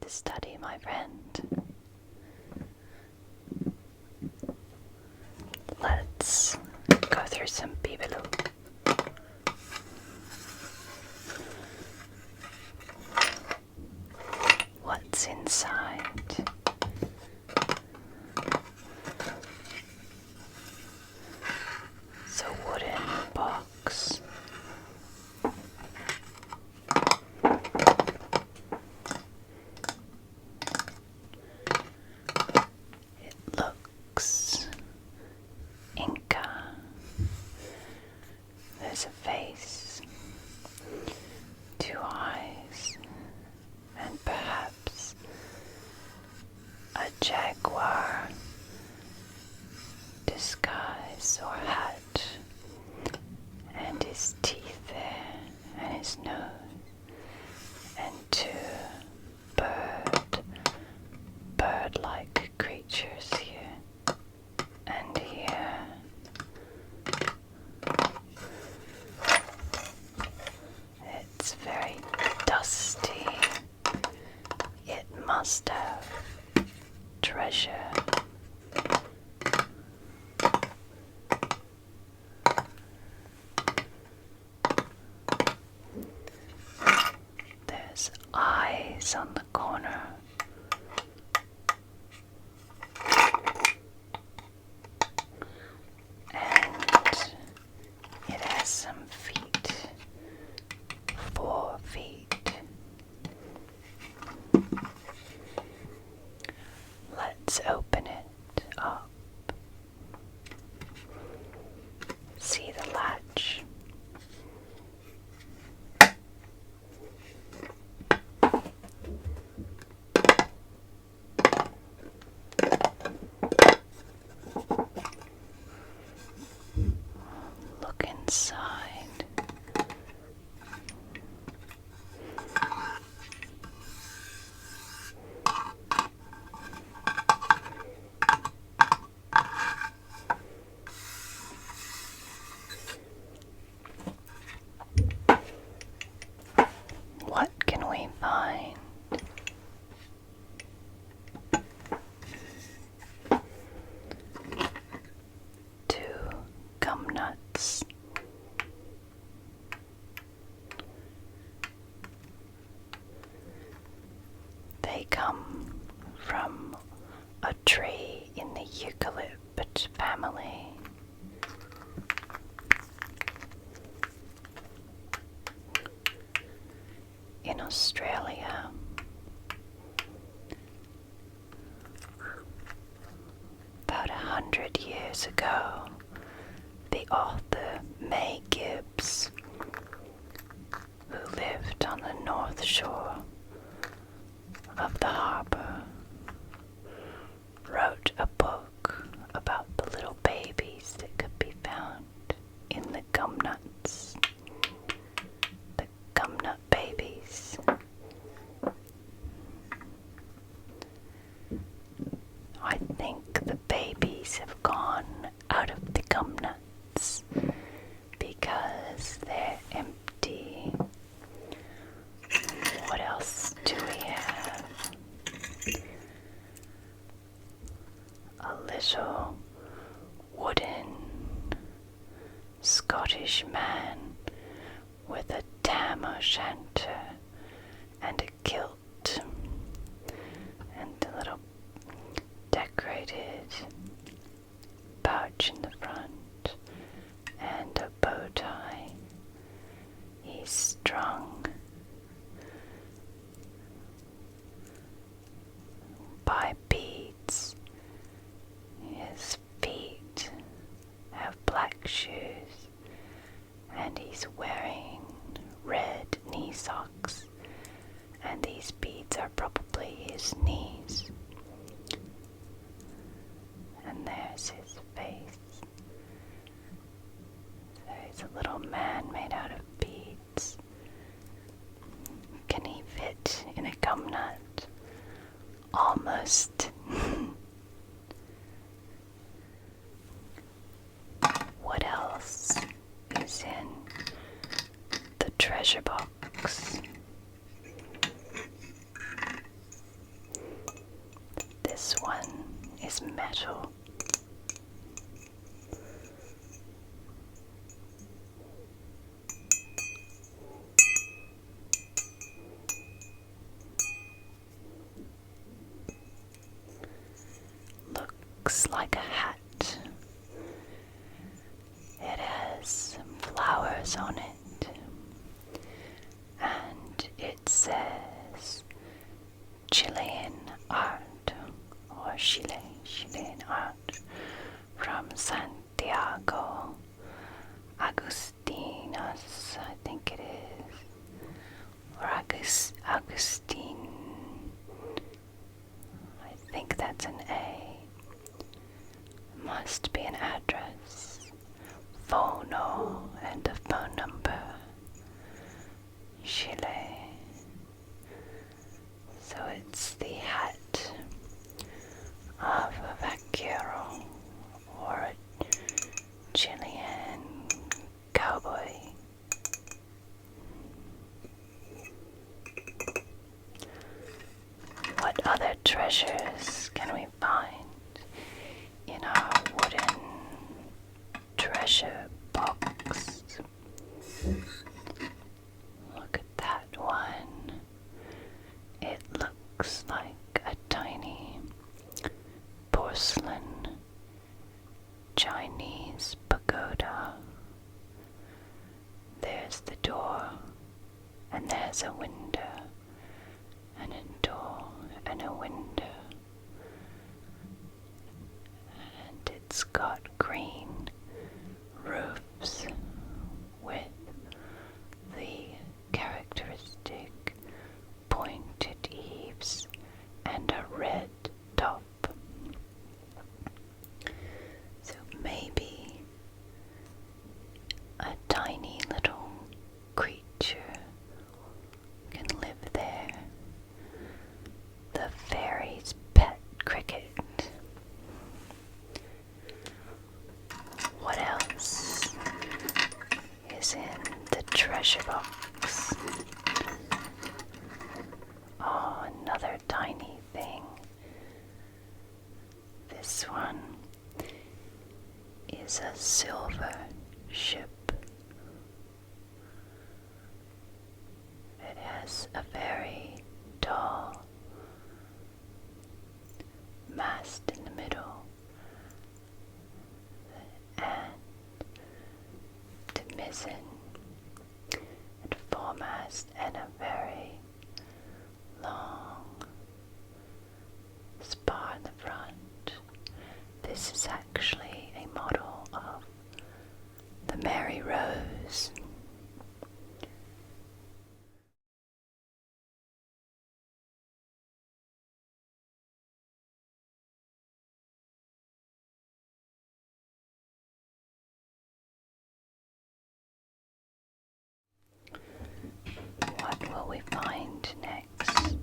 the study, my friend. Let's go through some bibelots. What's inside? It's a wooden box. It looks Inca. There's a face, 2 eyes, and perhaps a jaguar disguise or hat, and his teeth there, and his nose, and 2 bird-like creatures here and here. It's very dusty. It must have treasure. There's eyes on the corner. And it has some feet. 4 feet. Let's open it up. See the latch. Look inside. What can we find? Two gum nuts. They come from a tree in the eucalypt family. In Australia, about 100 years ago, the author May Gibbs, who lived on the north shore of the harbour, wrote a book about the little babies that could be found in the gum nuts. The gum nut babies. I think the babies have gone out of the gum nuts because they're empty. What else do we have? A little wooden Scottish man with a tam o' shanter and a kilt and a little decorated pouch in the front and a bow tie. He's strung by beads. His feet have black shoes and he's wearing red knee socks, and these beads are probably his knees. And there's his face. There's a little man made out of beads. Can he fit in a gum nut? Almost. What else is in the treasure box? looks like a hat. It has some flowers on it, and it says Chilean art, or Chilean art from Santiago Agustinus, I think it is, or Agustin. I think that's an A. Must be an address, phono, and a phone number. Chile. So it's the hat of a vaquero, or a Chilean cowboy. What other treasures can we find in our wooden treasure box? Look at that one. It looks like a tiny porcelain Chinese pagoda. There's the door, and there's a window, and a door, and a window. And it's got green roofs with the characteristic pointed eaves and a red top. So maybe a tiny little creature can live there. The fairy's pet cricket. What else is in the treasure box? Oh, another tiny thing. This one is a silver ship. It has a very tall mast in the middle and the mizzen and foremast and a very long spar in the front. This is actually a model of the Mary Rose. What will we find next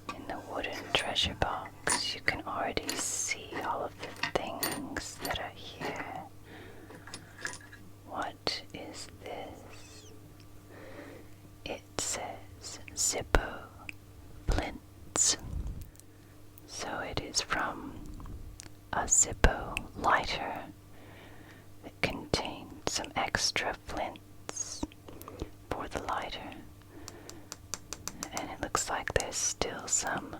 in the wooden treasure box? You can already see all of the things that are here. What is this? It says Zippo Flints. So it is from a Zippo lighter that contained some extra flints for the lighter. And it looks like there's still some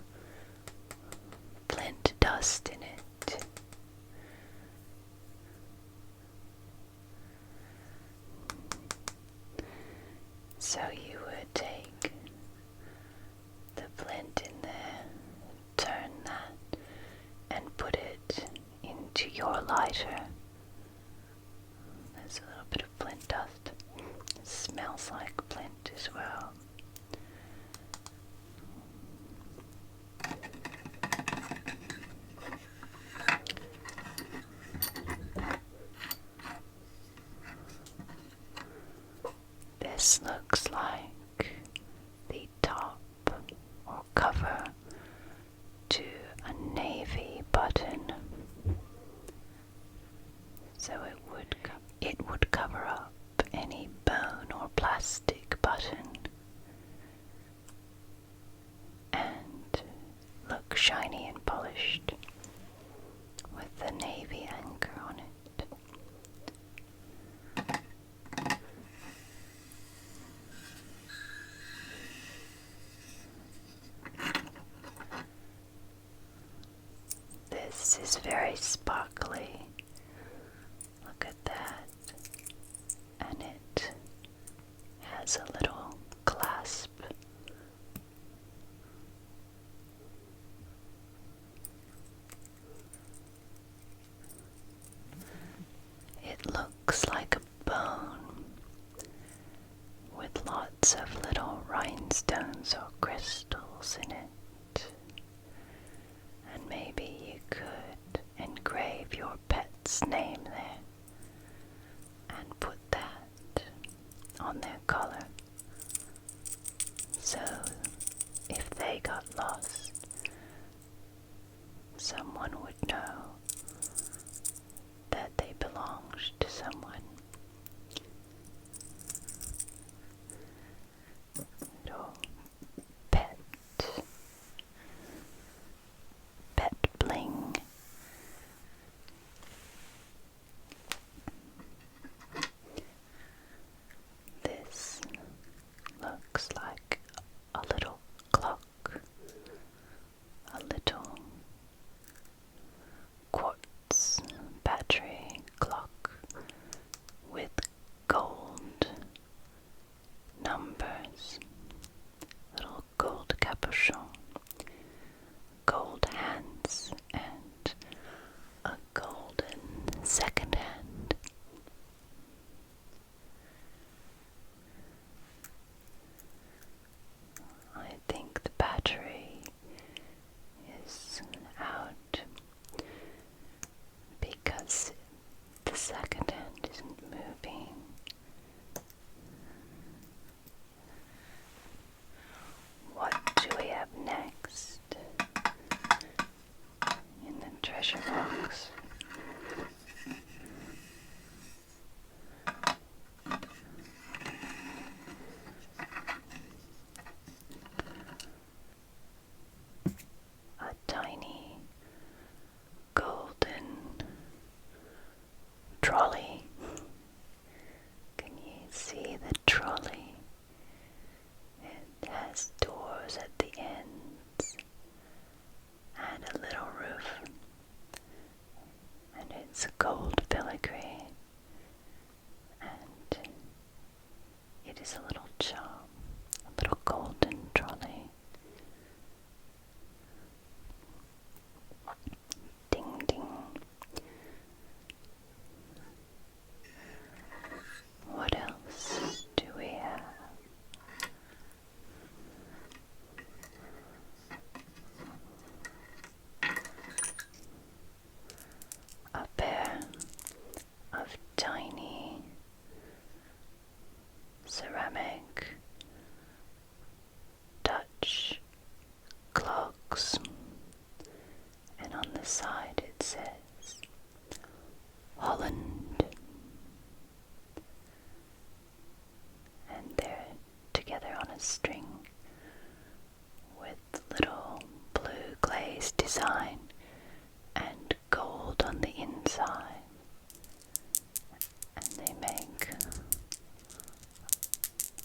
flint dust in it. So you would take the flint in there, turn that, and put it into your lighter. There's a little bit of flint dust. It smells like flint as well. This looks like the top or cover to a navy button. So it would cover up any bone or plastic button and look shiny and polished with the navy anchor on it. This is very sparkly. Look at that. And it has a little clasp. It looks like a bone with lots of little rhinestones or crystals in it. And maybe you could engrave your pet's name there and put that on their collar. So if they got lost, someone would know that they belonged to someone. Little pet bling. This looks like a little clock, a little quartz battery clock with gold numbers, little gold capuchon, gold hands, and a golden second hand. I think the battery is out because the second hand isn't moving. What do we have next in the treasure box? A tiny golden trolley. Can you see the trolley? It has doors at the ends and a little roof, and it's gold filigree, and it is a little charm, a little golden trolley. Ding ding. What else do we have? A pair of tiny ceramic Dutch clogs, and on the side it says Holland, and they're together on a string with little blue glazed design and gold on the inside, and they make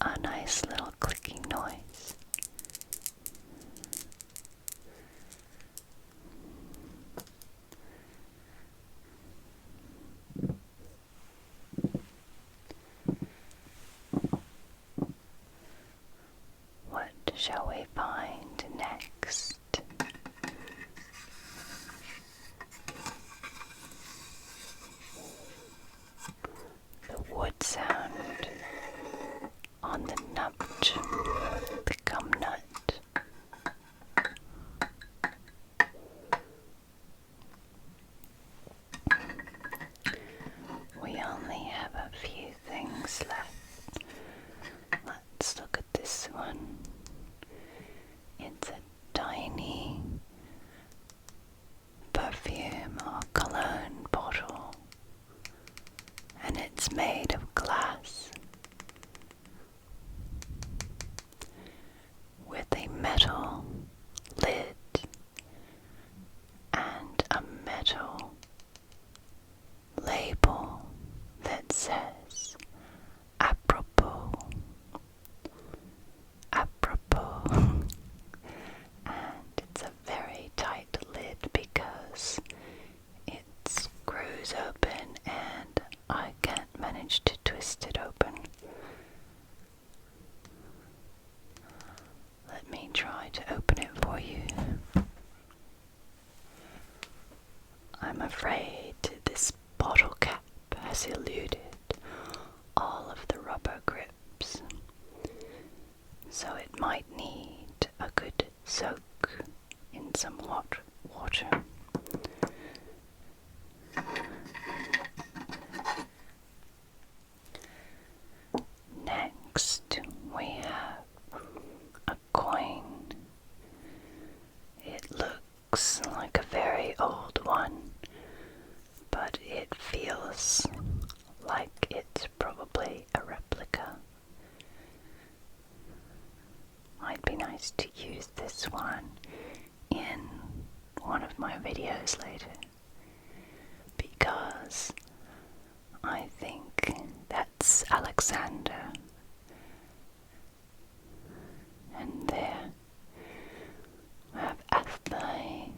a nice little clicking noise. What shall we find next? The wood sound on the nut, the gum nut. We only have a few things left. Let's look at this one. nice to use this one in one of my videos later, because I think that's Alexander. And there I have Athai.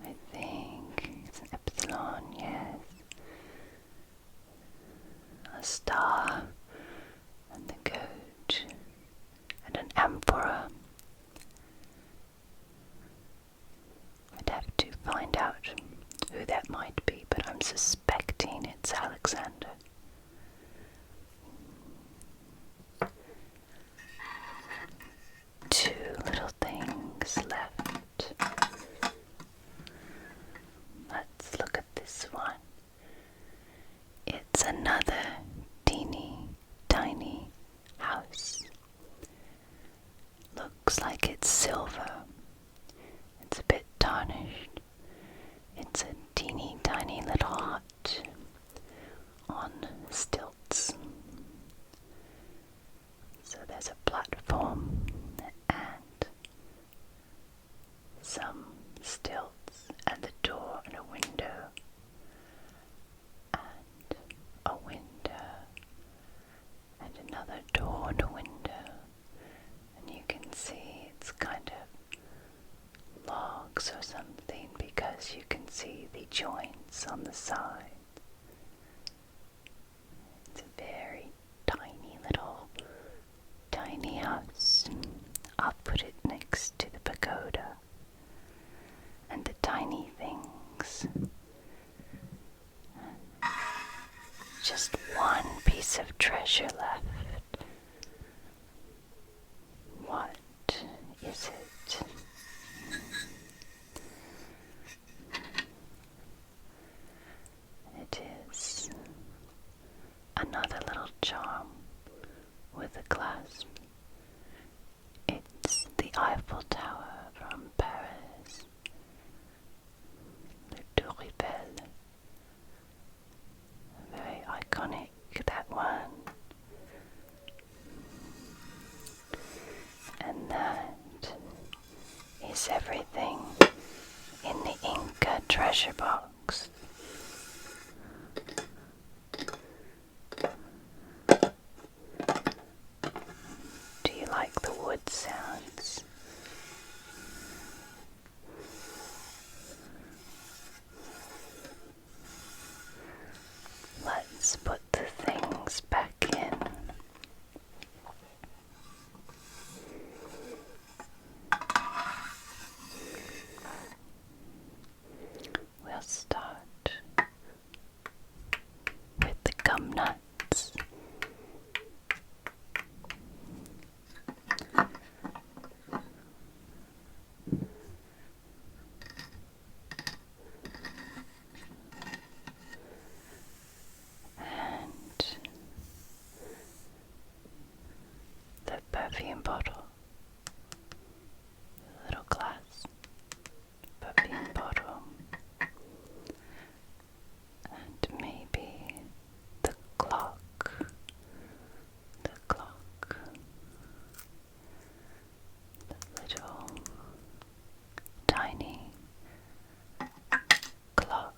I think it's an epsilon, yes. A star, and the goat, and an amphora. I'd have to find out who that might be, but I'm suspecting it's Alexander. Two little things left. Let's look at this one. It's another teeny tiny house. Looks like it's silver. It's a bit tarnished. It's a teeny tiny little hut on stilts. So there's a platform and some stilts and a door and a window and a window and another door and a window, and you can see it's kind of logs or something because you can see the joints on the side. It's a very tiny house. I'll put it next to the pagoda and the tiny things. Just one piece of treasure left. What is it? It is another little charm with a clasp. It's the Eiffel Tower from Paris. Le Tour Eiffel. Very iconic, that one. And that is everything in the Inca Treasure Box. Do you like the wood sounds? Let's put the things back in. We'll start with the gum nuts. And the perfume bottle, little glass perfume bottle, and maybe the clock, the little tiny clock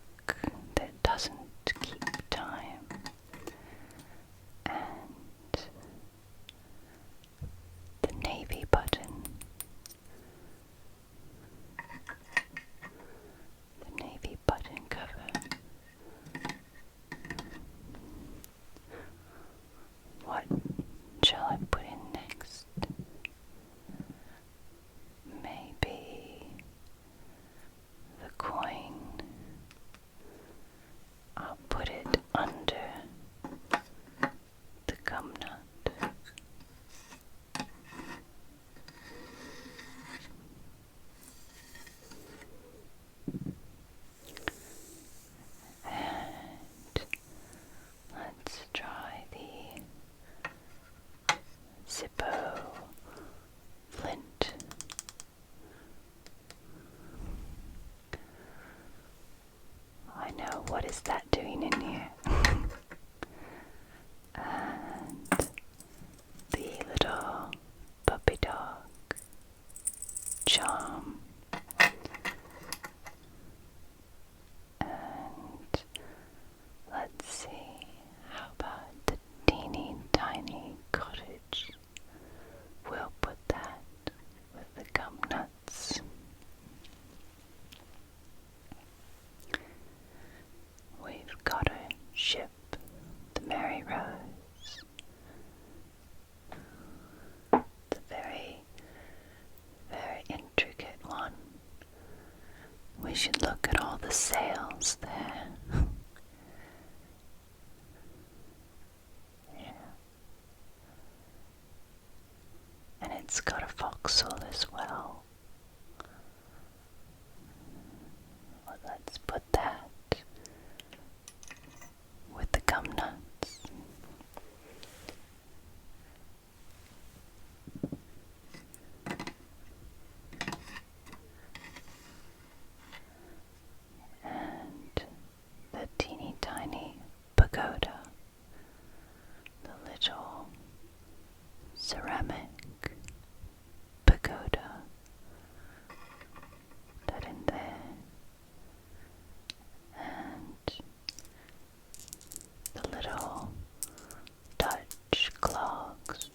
that doesn't keep time, and the navy button, cover. What shall I put in next? Maybe the coin. I'll put it under the gum nut. And let's try the Zippo flint. I know, what is that doing in here? And it's got a foxhole as well. Well, let's put that with the gum nuts. And the teeny tiny pagoda, the little ceramic pagoda, that in there, and the little Dutch clogs.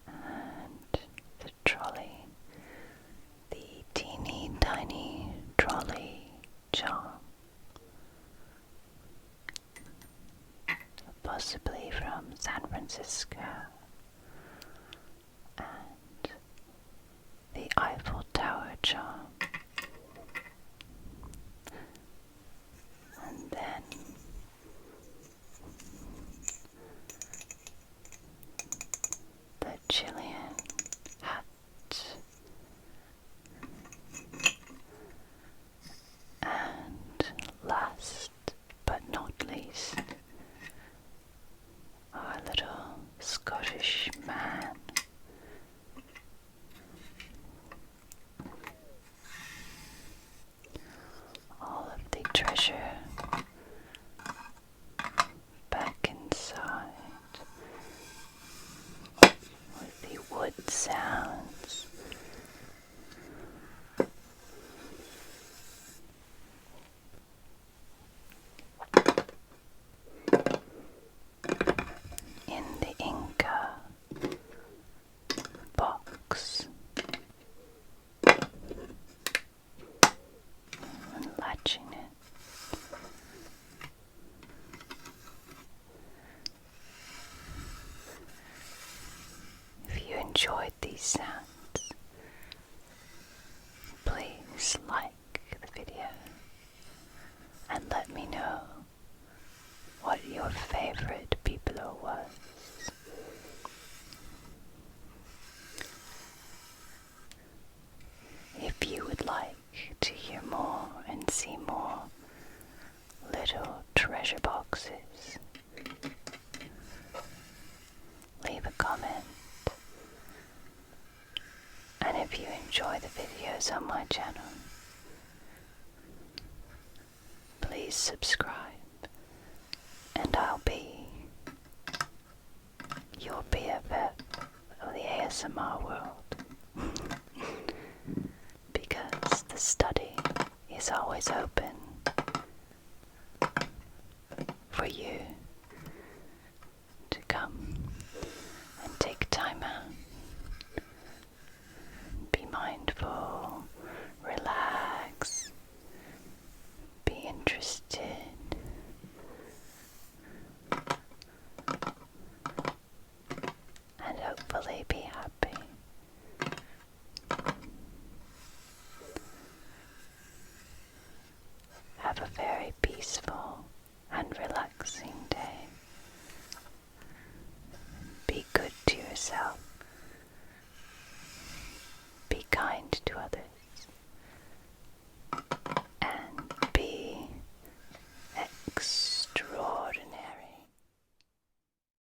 And the trolley, the teeny tiny trolley charm, possibly from San Francisco, and the Eiffel Tower charm, and then the Chilean hat, and last but not least, our little Scottish man. All of the treasure back inside with the wood sounds. In the Inca box, and latching it. If you enjoyed these sounds, please like the video and let me know what your favorite bibelot was. If you would like to hear more and see more little treasure boxes, leave a comment. And if you enjoy the videos on my channel, please subscribe, and I'll be your BFF of the ASMR world. Because the study is always open